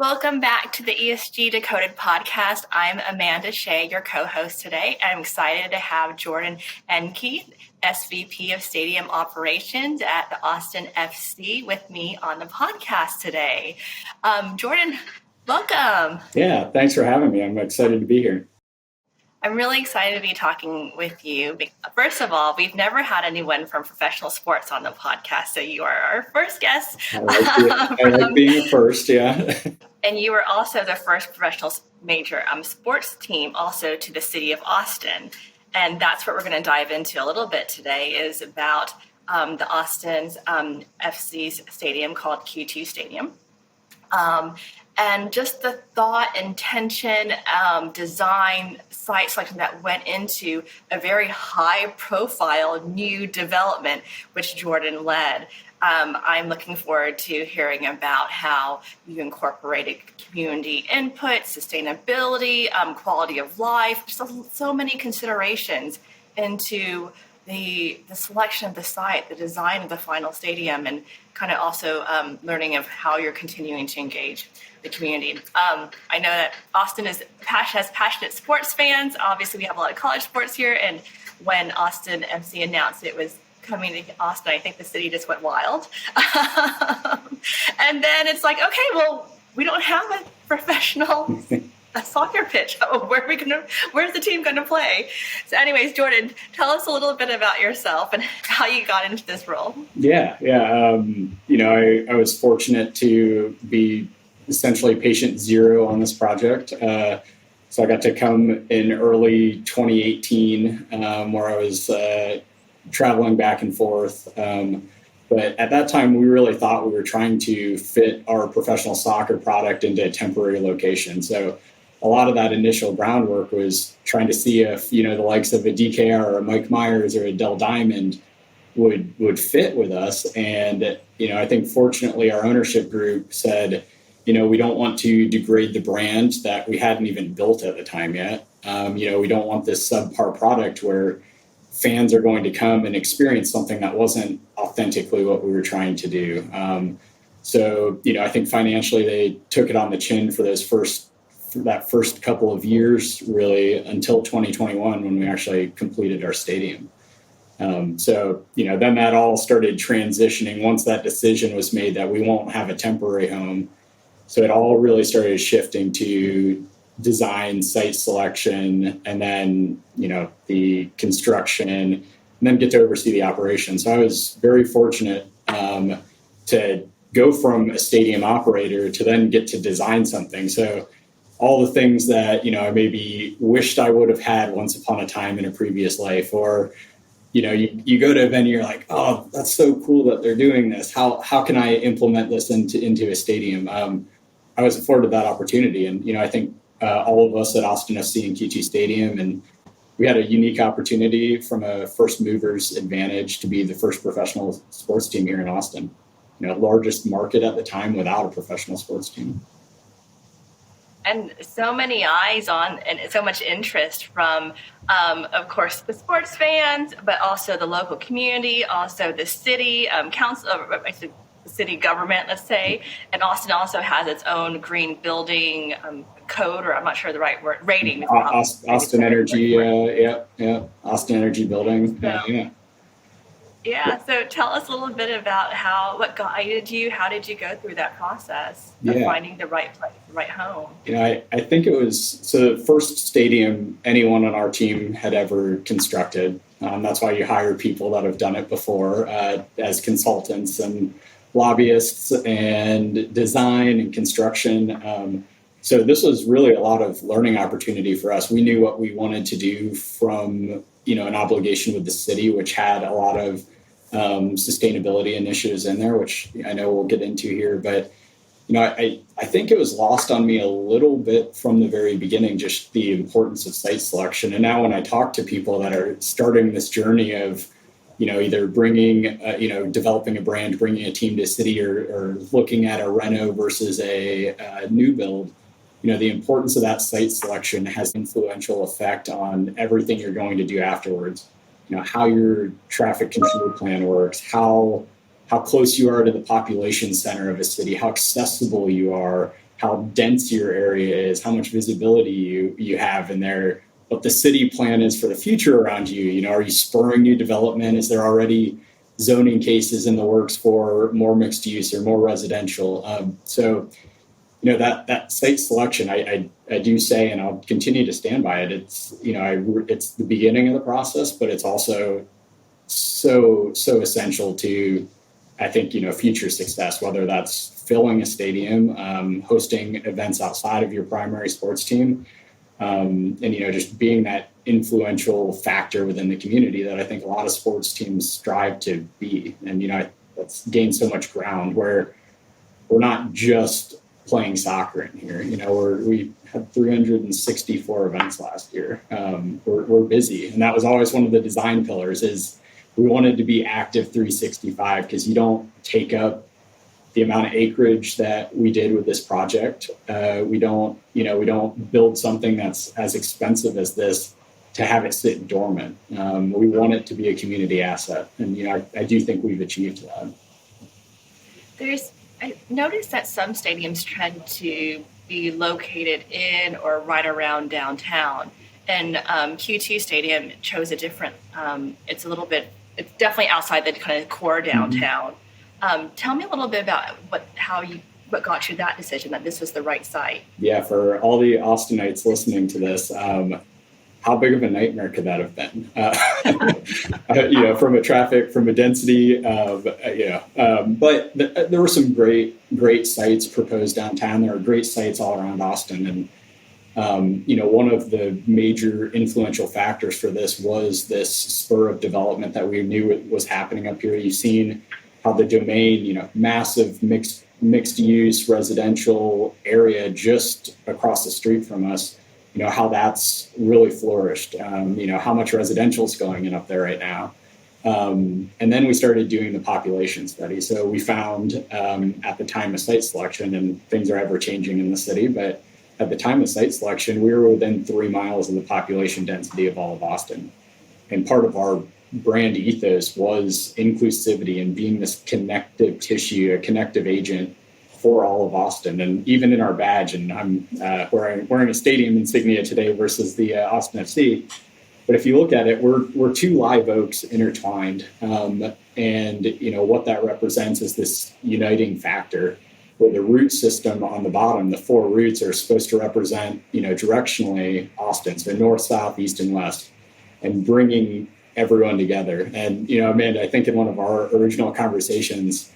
Welcome back to the ESG Decoded podcast. I'm Amanda Hsieh, your co-host today. I'm excited to have Jordan Enke, SVP of Stadium Operations at the Austin FC, with me on the podcast today. Jordan, welcome. Yeah, thanks for having me. I'm excited to be here. I'm really excited to be talking with you. First of all, we've never had anyone from professional sports on the podcast, so you are our first guest. I like being a first, yeah. And you were also the first professional major sports team also to the city of Austin. And that's what we're going to dive into a little bit today, is about the Austin's FC's stadium called Q2 Stadium. And just the thought, intention, design, site selection that went into a very high-profile new development, which Jordan led. I'm looking forward to hearing about how you incorporated community input, sustainability, quality of life, just so many considerations into the selection of the site, the design of the final stadium, and kind of also learning of how you're continuing to engage the community. I know that Austin has passionate sports fans. Obviously, we have a lot of college sports here, and when Austin FC announced it was coming to Austin, I think the city just went wild. And then it's like, okay, well, we don't have a professional soccer pitch. Where's the team going to play? So anyways, Jordan, tell us a little bit about yourself and how you got into this role. Yeah. I was fortunate to be essentially patient zero on this project. So I got to come in early 2018, where I was traveling back and forth. But at that time, we really thought we were trying to fit our professional soccer product into a temporary location. So a lot of that initial groundwork was trying to see if, the likes of a DKR or a Mike Myers or a Dell Diamond would fit with us. And, I think fortunately our ownership group said, we don't want to degrade the brand that we hadn't even built at the time yet. We don't want this subpar product where fans are going to come and experience something that wasn't authentically what we were trying to do. So I think financially they took it on the chin for that first couple of years, really, until 2021 when we actually completed our stadium. So then that all started transitioning once that decision was made that we won't have a temporary home. So it all really started shifting to design, site selection, and then, the construction, and then get to oversee the operation. So I was very fortunate to go from a stadium operator to then get to design something. So all the things that, I maybe wished I would have had once upon a time in a previous life, or, you go to a venue, you're like, oh, that's so cool that they're doing this. How can I implement this into a stadium? I was afforded that opportunity. And, I think all of us at Austin FC and Q2 Stadium, and we had a unique opportunity from a first mover's advantage to be the first professional sports team here in Austin, largest market at the time without a professional sports team. And so many eyes on, and so much interest from, of course, the sports fans, but also the local community, also the city council, the city government, let's say. And Austin also has its own green building code, or I'm not sure the right word, rating. Austin Energy, Austin Energy building. Yeah. So tell us a little bit about what guided you. How did you go through that process of finding the right place, the right home? I think it was the first stadium anyone on our team had ever constructed. That's why you hire people that have done it before as consultants and lobbyists and design and construction. So this was really a lot of learning opportunity for us. We knew what we wanted to do from, an obligation with the city, which had a lot of sustainability initiatives in there, which I know we'll get into here. But, I think it was lost on me a little bit from the very beginning, just the importance of site selection. And now when I talk to people that are starting this journey of, either bringing, developing a brand, bringing a team to a city, or looking at a reno versus a new build, the importance of that site selection has influential effect on everything you're going to do afterwards. How your traffic control plan works, how close you are to the population center of a city, how accessible you are, how dense your area is, how much visibility you have in there, what the city plan is for the future around you. You know, are you spurring new development? Is there already zoning cases in the works for more mixed use or more residential? So, you know, that site selection, I do say, and I'll continue to stand by it. It's, you know, it's the beginning of the process, but it's also so essential to, I think, you know, future success, whether that's filling a stadium, hosting events outside of your primary sports team, and, you know, just being that influential factor within the community that I think a lot of sports teams strive to be. And, you know, that's gained so much ground where we're not just playing soccer in here. You know, we had 364 events last year. We're busy. And that was always one of the design pillars, is we wanted to be active 365, because you don't take up the amount of acreage that we did with this project. We don't build something that's as expensive as this to have it sit dormant. We want it to be a community asset. And, you know, I do think we've achieved that. I noticed that some stadiums tend to be located in or right around downtown. And Q2 Stadium chose a different, it's definitely outside the kind of core downtown. Tell me a little bit about what got you that decision, that this was the right site. Yeah, for all the Austinites listening to this, how big of a nightmare could that have been? You know, from a density, but there were some great sites proposed downtown. There are great sites all around Austin. And, you know, one of the major influential factors for this was this spur of development that we knew was happening up here. You've seen how the Domain, you know, massive mixed use residential area just across the street from us, you know, how that's really flourished, you know, how much residential is going in up there right now. And then we started doing the population study. So we found at the time of site selection, and things are ever changing in the city, but at the time of site selection, we were within 3 miles of the population density of all of Austin. And part of our brand ethos was inclusivity and being this connective tissue, a connective agent for all of Austin. And even in our badge, and I'm wearing a stadium insignia today versus the Austin FC. But if you look at it, we're two live oaks intertwined. And, you know, what that represents is this uniting factor, where the root system on the bottom, the 4 roots, are supposed to represent, you know, directionally Austin, so north, south, east, and west, and bringing everyone together. And, you know, Amanda, I think in one of our original conversations,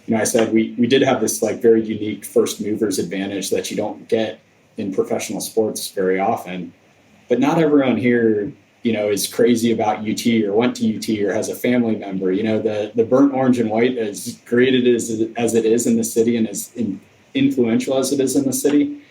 you know, I said we did have this like very unique first movers advantage that you don't get in professional sports very often. But not everyone here, you know, is crazy about UT or went to UT or has a family member. You know, the burnt orange and white, as created as it is in the city and as influential as it is in the city,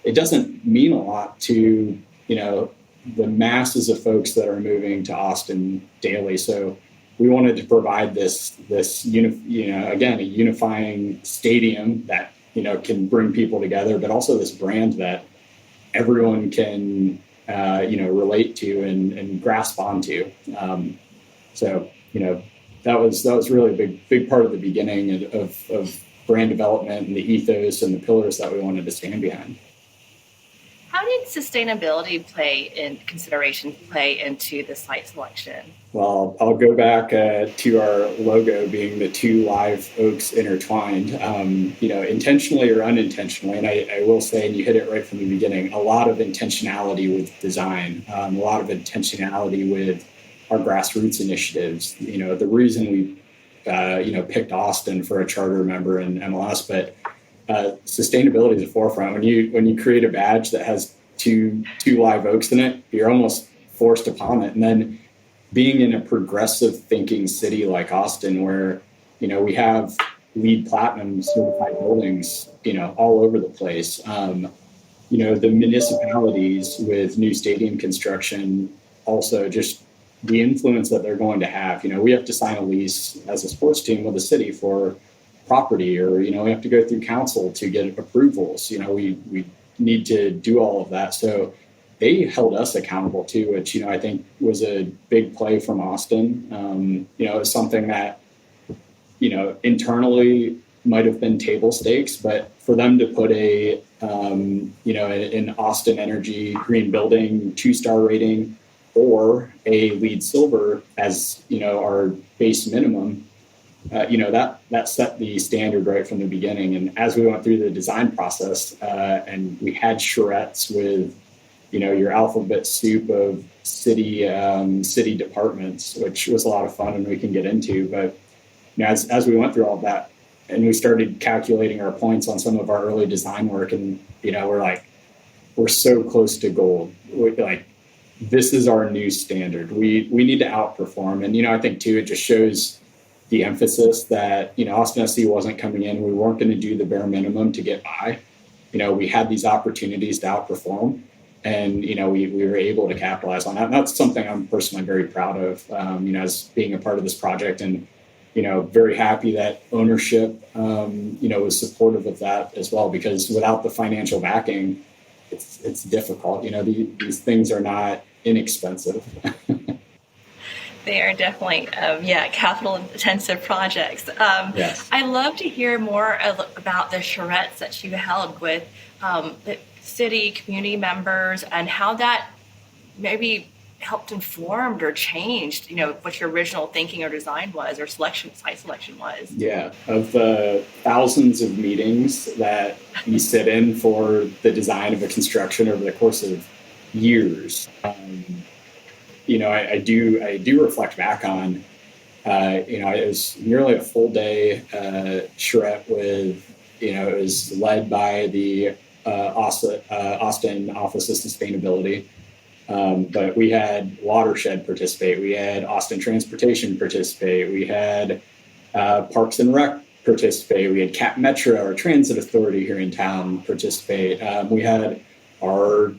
it doesn't mean a lot to, you know, the masses of folks that are moving to Austin daily. So we wanted to provide this again, a unifying stadium that, you know, can bring people together, but also this brand that everyone can, you know, relate to and grasp onto. So, you know, that was really a big part of the beginning of brand development and the ethos and the pillars that we wanted to stand behind. How did sustainability play into the site selection? Well, I'll go back to our logo being the 2 live oaks intertwined, you know, intentionally or unintentionally. And I will say, and you hit it right from the beginning, a lot of intentionality with design, a lot of intentionality with our grassroots initiatives. You know, the reason we, you know, picked Austin for a charter member in MLS, but sustainability is a forefront. When you create a badge that has two live oaks in it, you're almost forced upon it. And then being in a progressive thinking city like Austin, where, you know, we have LEED Platinum certified buildings, you know, all over the place. You know, the municipalities with new stadium construction, also just the influence that they're going to have. You know, we have to sign a lease as a sports team with the city for property, or, you know, we have to go through council to get approvals. You know, we need to do all of that. So they held us accountable too, which, you know, I think was a big play from Austin. You know, it's something that, you know, internally might have been table stakes, but for them to put an Austin Energy green building 2-star rating or a LEED silver as, our base minimum, that set the standard right from the beginning. And as we went through the design process, and we had charrettes with, your alphabet soup of city departments, which was a lot of fun and we can get into. But as we went through all that, and we started calculating our points on some of our early design work, and we're so close to gold. This is our new standard. We need to outperform. And I think too, it just shows the emphasis that Austin SC wasn't coming in. We weren't going to do the bare minimum to get by. We had these opportunities to outperform, and we were able to capitalize on that. And that's something I'm personally very proud of. As being a part of this project, and very happy that ownership, was supportive of that as well, because without the financial backing, it's difficult. These things are not inexpensive. They are definitely, capital-intensive projects. Yes. I'd love to hear more about the charrettes that you held with the city community members, and how that maybe helped informed or changed, what your original thinking or design was, or site selection was. Yeah, of the thousands of meetings that you sit in for the design of a construction over the course of years, I do reflect back on, it was nearly a full day charrette with, it was led by the Austin Office of Sustainability. But we had Watershed participate, we had Austin Transportation participate, we had Parks and Rec participate, we had Cap Metro, our transit authority here in town, participate. We had our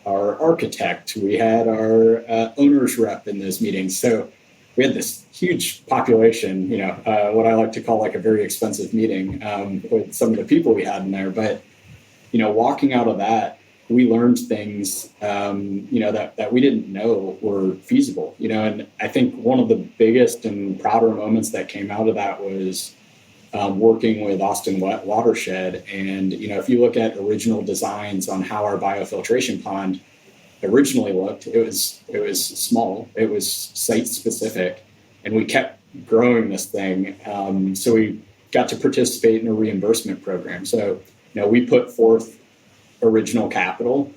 architect, we had our owner's rep in those meetings. So we had this huge population, what I like to call like a very expensive meeting with some of the people we had in there. But, walking out of that, we learned things, that we didn't know were feasible, and I think one of the biggest and prouder moments that came out of that was working with Austin Watershed. And, if you look at original designs on how our biofiltration pond originally looked, it was small, it was site specific, and we kept growing this thing. So we got to participate in a reimbursement program. So, we put forth original capital,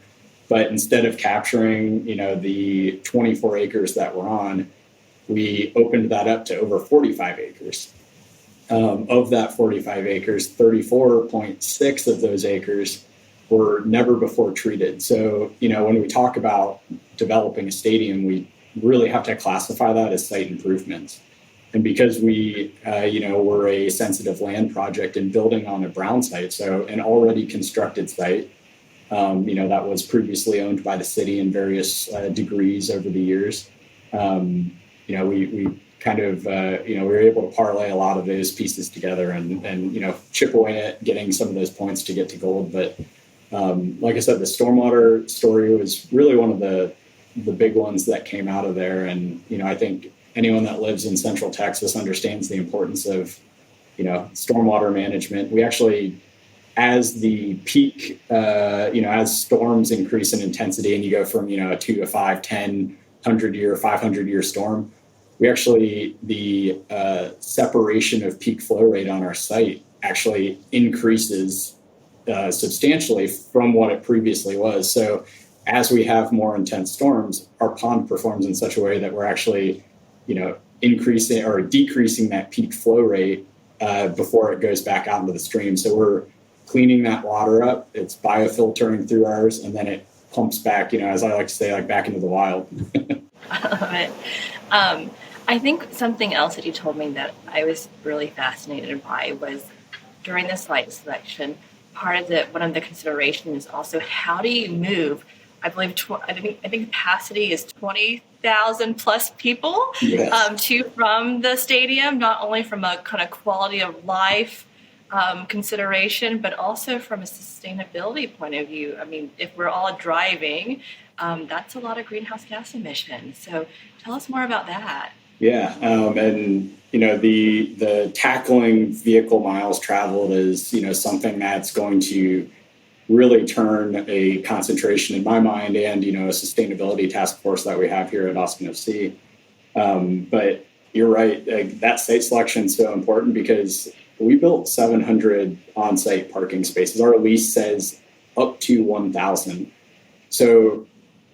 but instead of capturing, the 24 acres that we're on, we opened that up to over 45 acres. Of that 45 acres, 34.6 of those acres were never before treated. So, when we talk about developing a stadium, we really have to classify that as site improvements. And because we, we're a sensitive land project and building on a brown site, so an already constructed site, that was previously owned by the city in various degrees over the years. We kind of, we were able to parlay a lot of those pieces together and chip away at getting some of those points to get to gold. But like I said, the stormwater story was really one of the big ones that came out of there. And, I think anyone that lives in Central Texas understands the importance of, stormwater management. We actually, as the peak, as storms increase in intensity and you go from, a 2 to 5, 10, 100-year, 500-year storm, we actually, the separation of peak flow rate on our site actually increases substantially from what it previously was. So as we have more intense storms, our pond performs in such a way that we're actually, increasing or decreasing that peak flow rate before it goes back out into the stream. So we're cleaning that water up, it's biofiltering through ours, and then it pumps back, as I like to say, like back into the wild. I love it. I think something else that you told me that I was really fascinated by was during the site selection, one of the considerations is also how do you move? I think capacity is 20,000 plus people. Yes. From the stadium, not only from a kind of quality of life consideration, but also from a sustainability point of view. I mean, if we're all driving, that's a lot of greenhouse gas emissions. So tell us more about that. Yeah, and the tackling vehicle miles traveled is something that's going to really turn a concentration in my mind, and a sustainability task force that we have here at Austin FC. But you're right, that site selection is so important because we built 700 on-site parking spaces. Our lease says up to 1,000. So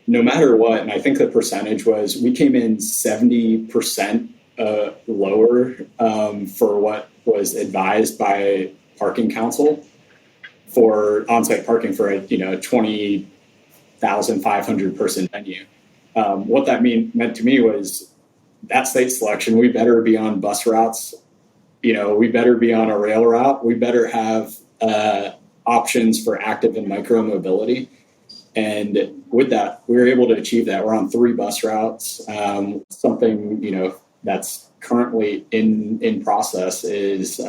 no matter what, and I think the percentage was, we came in 70% lower for what was advised by Parking Council for on-site parking for a 20,500 person venue. What that meant to me was that site selection, we better be on bus routes, we better be on a rail route, we better have options for active and micro mobility. And with that, we were able to achieve that. We're on 3 bus routes. Something, that's currently in process is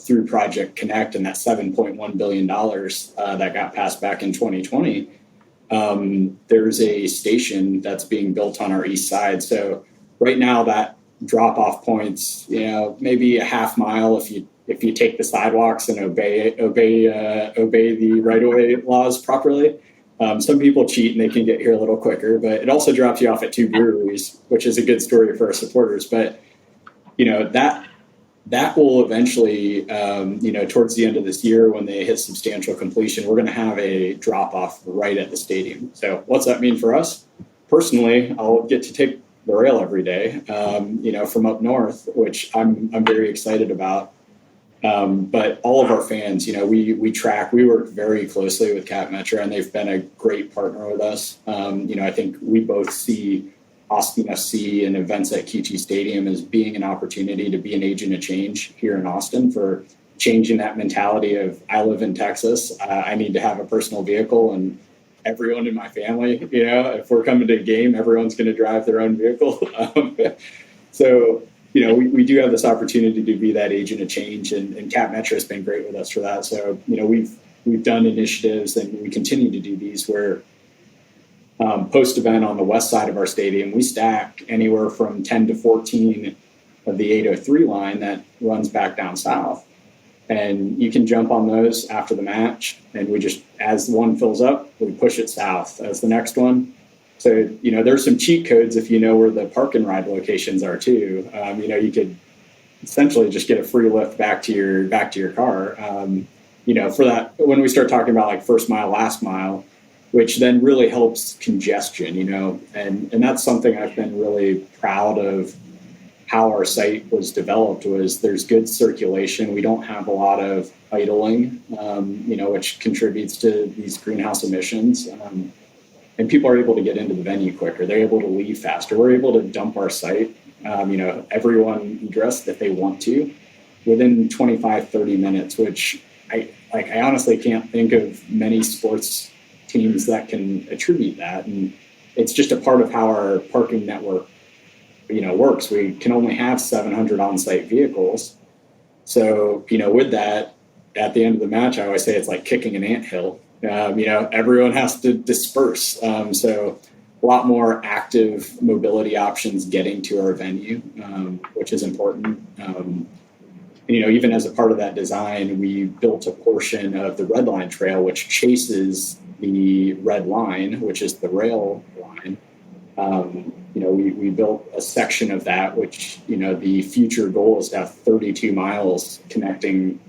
through Project Connect and that $7.1 billion that got passed back in 2020. There's a station that's being built on our east side. So right now that drop-off point's, maybe a half mile if you take the sidewalks and obey the right-of-way laws properly. Some people cheat and they can get here a little quicker, but it also drops you off at 2 breweries, which is a good story for our supporters. But, that will eventually, towards the end of this year when they hit substantial completion, we're going to have a drop off right at the stadium. So what's that mean for us? Personally, I'll get to take the rail every day, from up north, which I'm very excited about. But all of our fans, we work very closely with Cap Metro, and they've been a great partner with us. I think we both see Austin FC and events at QT Stadium as being an opportunity to be an agent of change here in Austin for changing that mentality of, I live in Texas, I need to have a personal vehicle, and everyone in my family, if we're coming to a game, everyone's going to drive their own vehicle. So we do have this opportunity to be that agent of change, and Cap Metro has been great with us for that. So, we've done initiatives, and we continue to do these where post-event on the west side of our stadium, we stack anywhere from 10 to 14 of the 803 line that runs back down south. And you can jump on those after the match, and we just, as one fills up, we push it south as the next one. So, there's some cheat codes if you know where the park and ride locations are too. You could essentially just get a free lift back to your car. For that, when we start talking about like first mile, last mile, which then really helps congestion, and that's something I've been really proud of how our site was developed was there's good circulation. We don't have a lot of idling, which contributes to these greenhouse emissions. And people are able to get into the venue quicker. They're able to leave faster. We're able to dump our site, everyone egress if they want to within 25, 30 minutes, which I honestly can't think of many sports teams that can attribute that. And it's just a part of how our parking network, works. We can only have 700 on-site vehicles. So, with that, at the end of the match, I always say it's like kicking an anthill. Everyone has to disperse. So a lot more active mobility options getting to our venue, which is important. Even as a part of that design, we built a portion of the Red Line Trail, which chases the Red Line, which is the rail line. We built a section of that, which, the future goal is to have 32 miles connecting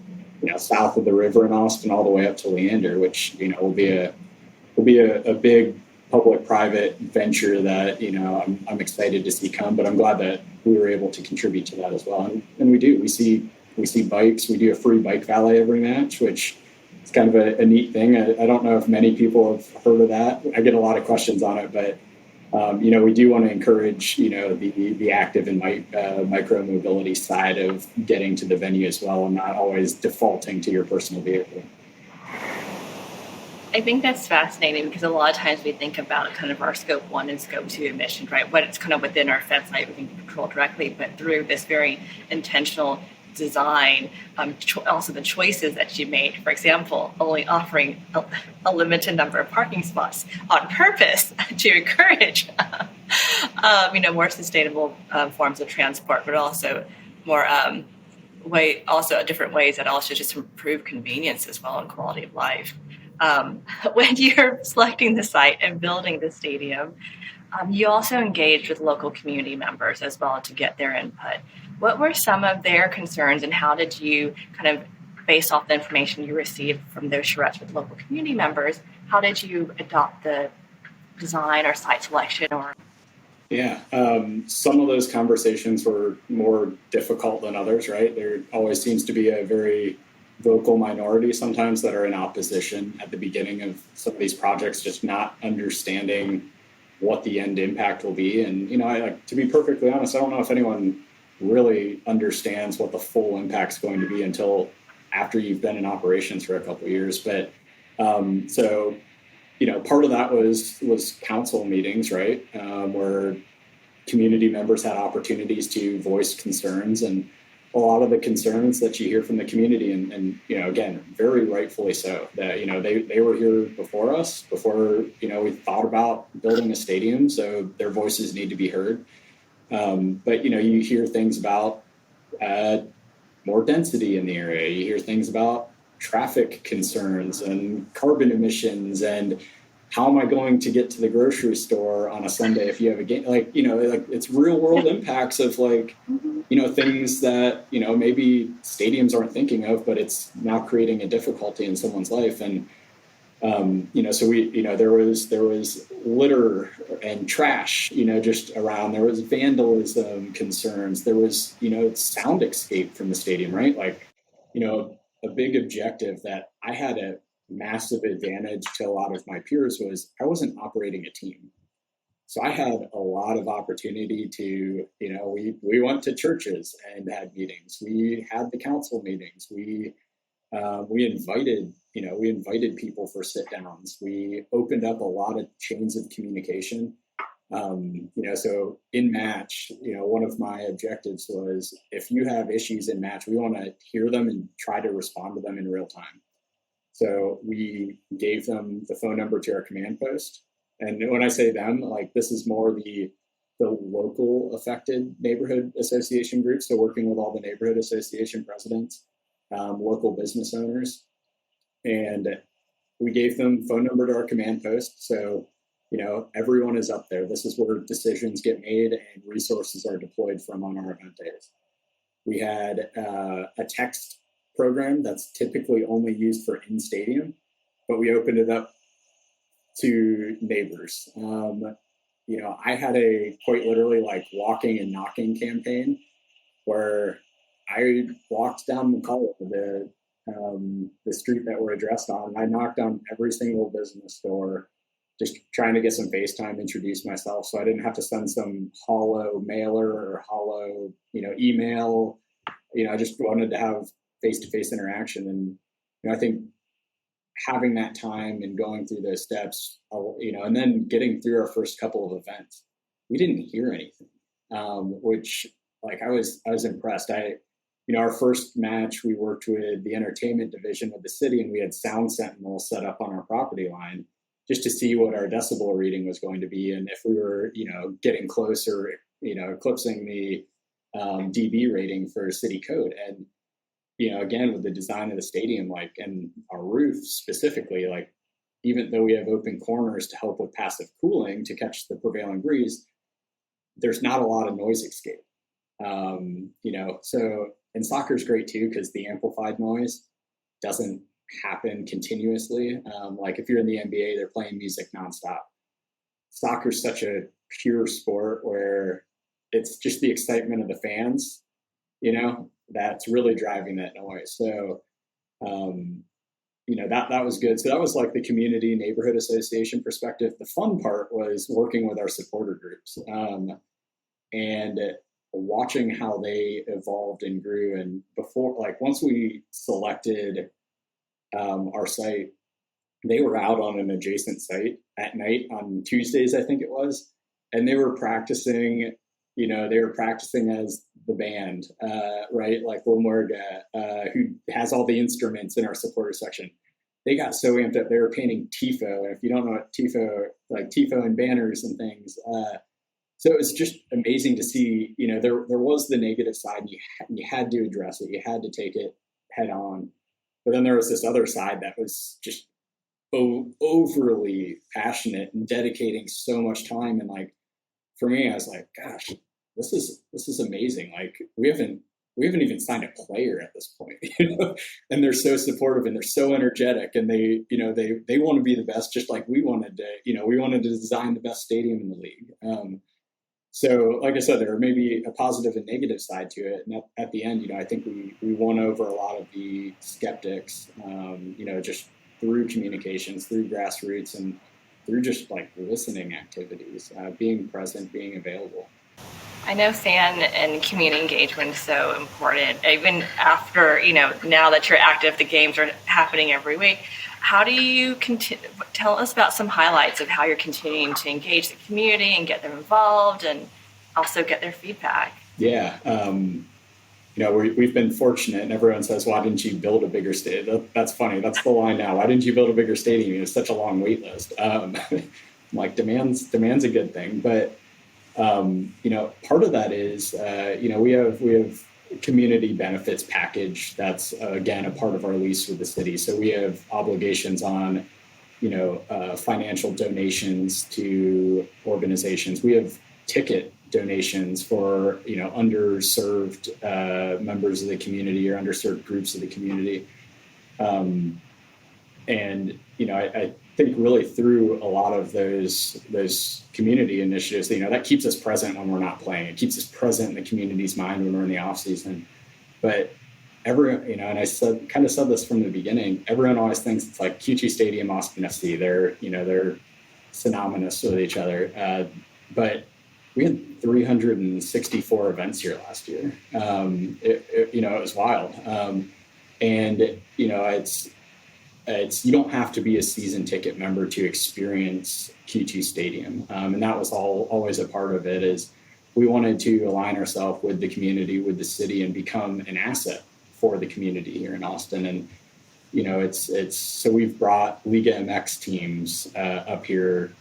south of the river in Austin all the way up to Leander, which, will be a big public-private venture that, I'm excited to see come, but I'm glad that we were able to contribute to that as well. And we do. We see bikes. We do a free bike valet every match, which is kind of a neat thing. I don't know if many people have heard of that. I get a lot of questions on it, but we do want to encourage, the active and micro mobility side of getting to the venue as well, and not always defaulting to your personal vehicle. I think that's fascinating because a lot of times we think about kind of our scope 1 and scope 2 emissions, right? What it's kind of within our fence, like we can control directly, but through this very intentional design, also the choices that you made. For example, only offering a limited number of parking spots on purpose to encourage, more sustainable forms of transport, but also more also different ways that also just improve convenience as well and quality of life. When you're selecting the site and building the stadium, you also engaged with local community members as well to get their input. What were some of their concerns, and how did you kind of, based off the information you received from those charrettes with local community members, how did you adopt the design or site selection? Yeah, some of those conversations were more difficult than others, right? There always seems to be a very vocal minority sometimes that are in opposition at the beginning of some of these projects, just not understanding what the end impact will be. And, to be perfectly honest, I don't know if anyone really understands what the full impact's going to be until after you've been in operations for a couple of years. But part of that was council meetings, right? Where community members had opportunities to voice concerns, and a lot of the concerns that you hear from the community, and again, very rightfully so, that, they were here before us, before, we thought about building a stadium, so their voices need to be heard. But, you hear things about more density in the area. You hear things about traffic concerns and carbon emissions, and how am I going to get to the grocery store on a Sunday if you have a game? It's real world impacts of things that, maybe stadiums aren't thinking of, but it's now creating a difficulty in someone's life. And, so there was litter and trash, just around. There was vandalism concerns. There was, sound escape from the stadium, right? A big objective that I had a massive advantage to a lot of my peers was I wasn't operating a team. So I had a lot of opportunity to, we went to churches and had meetings. We had the council meetings. We invited people for sit downs. We opened up a lot of chains of communication. So in match, one of my objectives was, if you have issues in match, we want to hear them and try to respond to them in real time. So we gave them the phone number to our command post. And when I say them, this is more the local affected neighborhood association groups. So working with all the neighborhood association presidents, local business owners. And we gave them phone number to our command post. So, everyone is up there. This is where decisions get made and resources are deployed from on our event days. We had a text program that's typically only used for in-stadium, but we opened it up to neighbors. I had a quite literally walking and knocking campaign where I walked down McCullough, the street that we're addressed on. I knocked on every single business door, just trying to get some FaceTime, introduce myself, so I didn't have to send some hollow mailer or hollow, email. I just wanted to have face-to-face interaction. And, I think having that time and going through those steps, and then getting through our first couple of events, we didn't hear anything, which I was impressed. Our first match, we worked with the entertainment division of the city, and we had sound sentinels set up on our property line just to see what our decibel reading was going to be, and if we were, getting closer, eclipsing the dB rating for city code. And, again, with the design of the stadium, and our roof specifically, even though we have open corners to help with passive cooling to catch the prevailing breeze, there's not a lot of noise escape. So, and soccer is great too, because the amplified noise doesn't happen continuously. If you're in the NBA, they're playing music nonstop. Soccer is such a pure sport where it's just the excitement of the fans, that's really driving that noise. So, that was good. So that was the community neighborhood association perspective. The fun part was working with our supporter groups, and watching how they evolved and grew. And before, once we selected our site, they were out on an adjacent site at night on Tuesdays, I think it was, and they were practicing. They were practicing as the band, right? Like Will Morga, who has all the instruments in our supporter section. They got so amped up, they were painting TIFO. And if you don't know what TIFO, like TIFO and banners and things. So it was just amazing to see, there was the negative side, and you had to address it. You had to take it head on. But then there was this other side that was just overly passionate and dedicating so much time. And like, for me, I was like, gosh, this is amazing. Like we haven't even signed a player at this point, and they're so supportive and they're so energetic, and they want to be the best, just like we wanted to design the best stadium in the league. So like I said, there may be a positive and negative side to it. And at the end, I think we won over a lot of the skeptics, just through communications, through grassroots, and through just like listening activities, being present, being available. I know fan and community engagement is so important. Even after, now that you're active, the games are happening every week. How do you tell us about some highlights of how you're continuing to engage the community and get them involved and also get their feedback? Yeah. We've been fortunate, and everyone says, why didn't you build a bigger stadium? That's funny. That's the line now. Why didn't you build a bigger stadium? It's such a long wait list. Like demand's a good thing. But, part of that is, we have community benefits package. That's, again, a part of our lease with the city. So we have obligations on, financial donations to organizations. We have ticket donations for underserved members of the community or underserved groups of the community, and I think really through a lot of those community initiatives, that keeps us present when we're not playing. It keeps us present in the community's mind when we're in the off season. But everyone, and I said this from the beginning. Everyone always thinks it's like QT Stadium, Austin FC. They're synonymous with each other, but we had 364 events here last year. It was wild. And it's you don't have to be a season ticket member to experience QT Stadium. And that was always a part of it, is we wanted to align ourselves with the community, with the city, and become an asset for the community here in Austin. And, it's so we've brought Liga MX teams up here,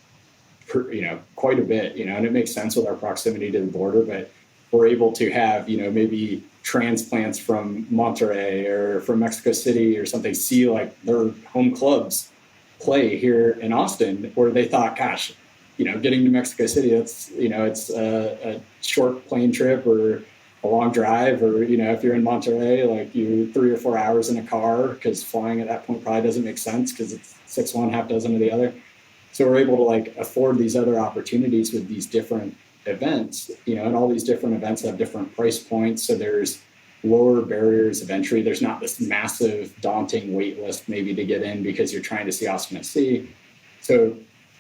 quite a bit, and it makes sense with our proximity to the border, but we're able to have, maybe transplants from Monterrey or from Mexico City or something, see like their home clubs play here in Austin, where they thought, gosh, getting to Mexico City, that's, it's a short plane trip or a long drive, or, if you're in Monterrey, like you 3 or 4 hours in a car, because flying at that point probably doesn't make sense because it's 6 one, half dozen of the other. So we're able to afford these other opportunities with these different events, and all these different events have different price points. So there's lower barriers of entry. There's not this massive, daunting wait list maybe to get in because you're trying to see Austin FC. So,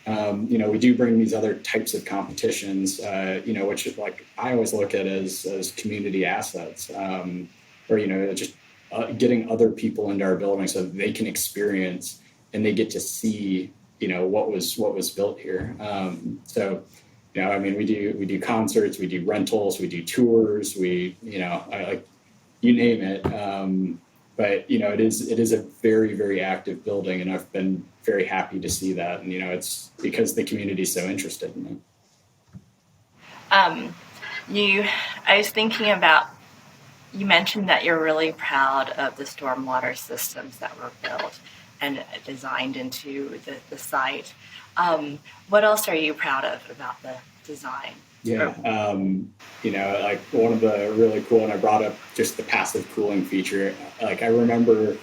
we do bring these other types of competitions, which is I always look at as community assets, or, just getting other people into our building so that they can experience and they get to see what was built here. We do concerts, we do rentals, we do tours, we you name it. But it is a very, very active building, and I've been very happy to see that. And it's because the community is so interested in it. I was thinking about, you mentioned that you're really proud of the stormwater systems that were built and designed into the site. What else are you proud of about the design? Yeah, one of the really cool, and I brought up just the passive cooling feature. I remember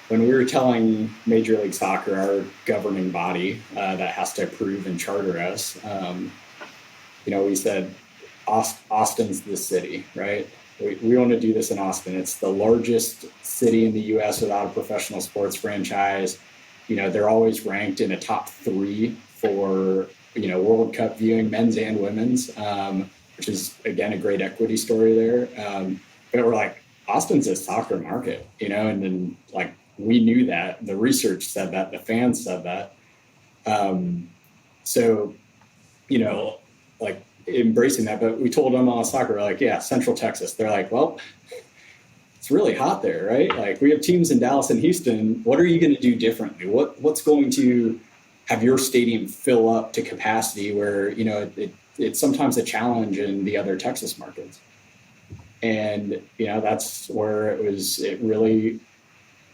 when we were telling Major League Soccer, our governing body that has to approve and charter us, we said, Austin's the city, right? We want to do this in Austin. It's the largest city in the U.S. without a professional sports franchise. They're always ranked in a top 3 for, World Cup viewing, men's and women's, which is, again, a great equity story there. But we're like, Austin's a soccer market, and then we knew that. The research said that. The fans said that. So, embracing that. But we told MLS Soccer, like, yeah, Central Texas. They're like, well, it's really hot there, right? Like, we have teams in Dallas and Houston. What are you going to do differently? What's going to have your stadium fill up to capacity where, you know, it's sometimes a challenge in the other Texas markets? And, you know, that's where it really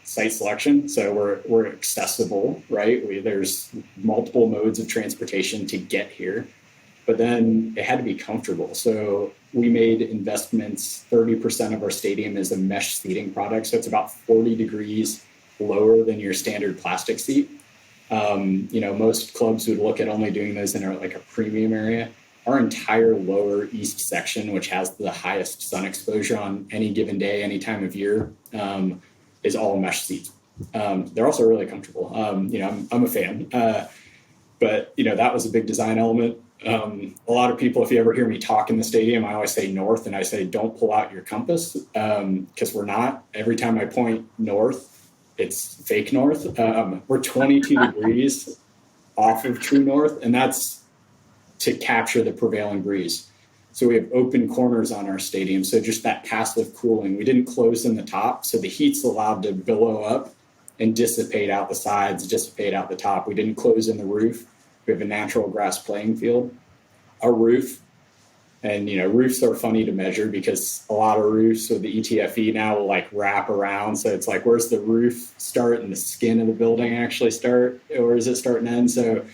site selection. So we're accessible, right? There's multiple modes of transportation to get here, but then it had to be comfortable. So we made investments. 30% of our stadium is a mesh seating product. So it's about 40 degrees lower than your standard plastic seat. You know, most clubs would look at only doing those in like a premium area. Our entire lower east section, which has the highest sun exposure on any given day, any time of year, is all mesh seats. They're also really comfortable. You know, I'm a fan, but you know, that was a big design element. A lot of people, if you ever hear me talk in the stadium, I always say north, and I say, don't pull out your compass, because we're not. Every time I point north, it's fake north. We're 22 degrees off of true north, and that's to capture the prevailing breeze. So we have open corners on our stadium. So just that passive cooling, we didn't close in the top. So the heat's allowed to billow up and dissipate out the sides, dissipate out the top. We didn't close in the roof. We have a natural grass playing field. Our roof, and you know, roofs are funny to measure because a lot of roofs with the ETFE now will like wrap around. So it's like, where's the roof start and the skin of the building actually start, or is it start and end? So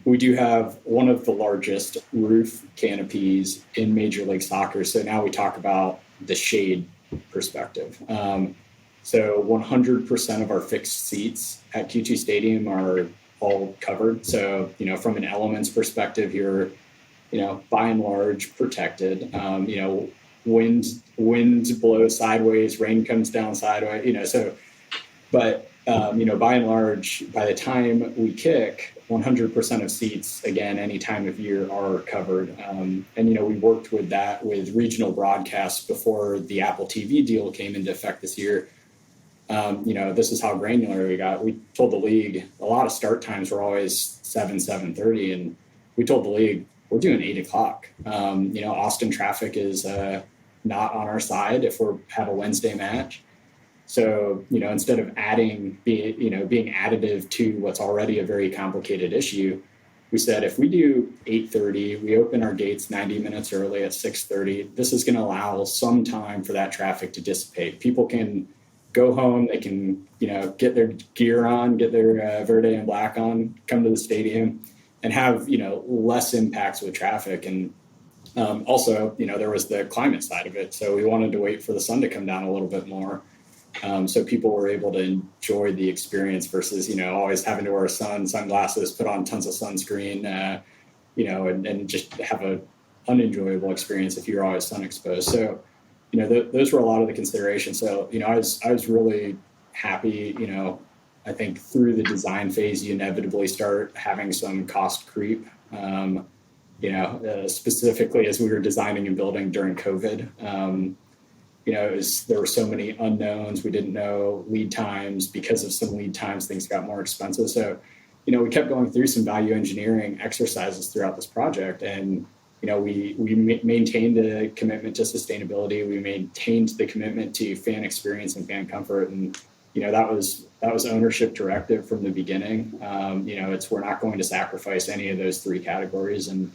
we do have one of the largest roof canopies in Major League Soccer. So now we talk about the shade perspective. So 100% of our fixed seats at Q2 Stadium are all covered. So, you know, from an elements perspective, you're, you know, by and large protected. You know, wind blows sideways, rain comes down sideways, you know, so, but, you know, by and large, by the time we kick, 100% of seats, again, any time of year are covered. And, you know, we worked with that with regional broadcasts before the Apple TV deal came into effect this year. You know, this is how granular we got. We told the league a lot of start times were always 7:30. And we told the league, we're doing 8 o'clock. You know, Austin traffic is not on our side if we have a Wednesday match. So, you know, instead of being additive to what's already a very complicated issue, we said, if we do 8:30, we open our gates 90 minutes early at 6:30, this is going to allow some time for that traffic to dissipate. People can go home, they can, you know, get their gear on, get their Verde and Black on, come to the stadium and have, you know, less impacts with traffic. And also, you know, there was the climate side of it. So we wanted to wait for the sun to come down a little bit more. So people were able to enjoy the experience versus, you know, always having to wear sunglasses, put on tons of sunscreen, you know, and just have a unenjoyable experience if you're always sun exposed. So, you know, those were a lot of the considerations. So, you know, I was really happy, you know, I think through the design phase, you inevitably start having some cost creep, you know, specifically as we were designing and building during COVID. You know, there were so many unknowns. We didn't know lead times. Because of some lead times, things got more expensive. So, you know, we kept going through some value engineering exercises throughout this project. And, you know, we maintained a commitment to sustainability. We maintained the commitment to fan experience and fan comfort. And, you know, that was ownership directive from the beginning. You know, we're not going to sacrifice any of those three categories. And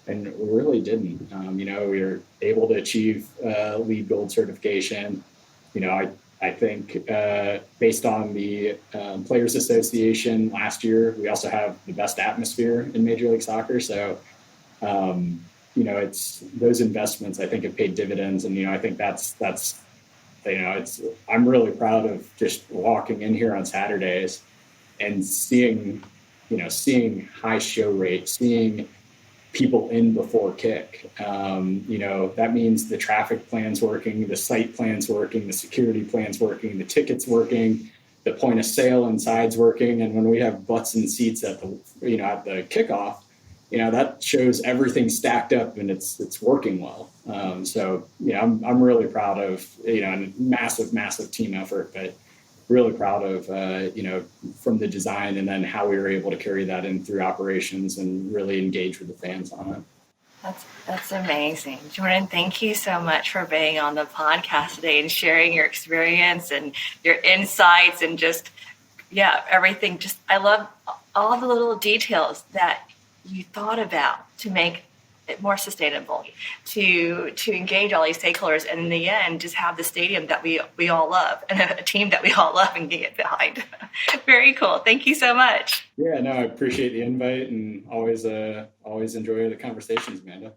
we really didn't. You know, we were able to achieve LEED Gold certification. You know, I think based on the Players Association last year, we also have the best atmosphere in Major League Soccer. So, you know, it's those investments I think have paid dividends. And, you know, I think that's you know, I'm really proud of just walking in here on Saturdays and seeing high show rates, seeing people in before kick. You know, that means the traffic plan's working, the site plan's working, the security plan's working, the tickets working, the point of sale inside's working. And when we have butts and seats at the kickoff, you know, that shows everything stacked up and it's working well. So, you know, I'm really proud of, you know, a massive team effort, but really proud of, you know, from the design and then how we were able to carry that in through operations and really engage with the fans on it. That's amazing. Jordan, thank you so much for being on the podcast today and sharing your experience and your insights and just, yeah, everything. Just, I love all the little details that you thought about to make it more sustainable, to engage all these stakeholders, and in the end, just have the stadium that we all love and a team that we all love and get behind. Very cool. Thank you so much. Yeah, no, I appreciate the invite and always enjoy the conversations, Amanda.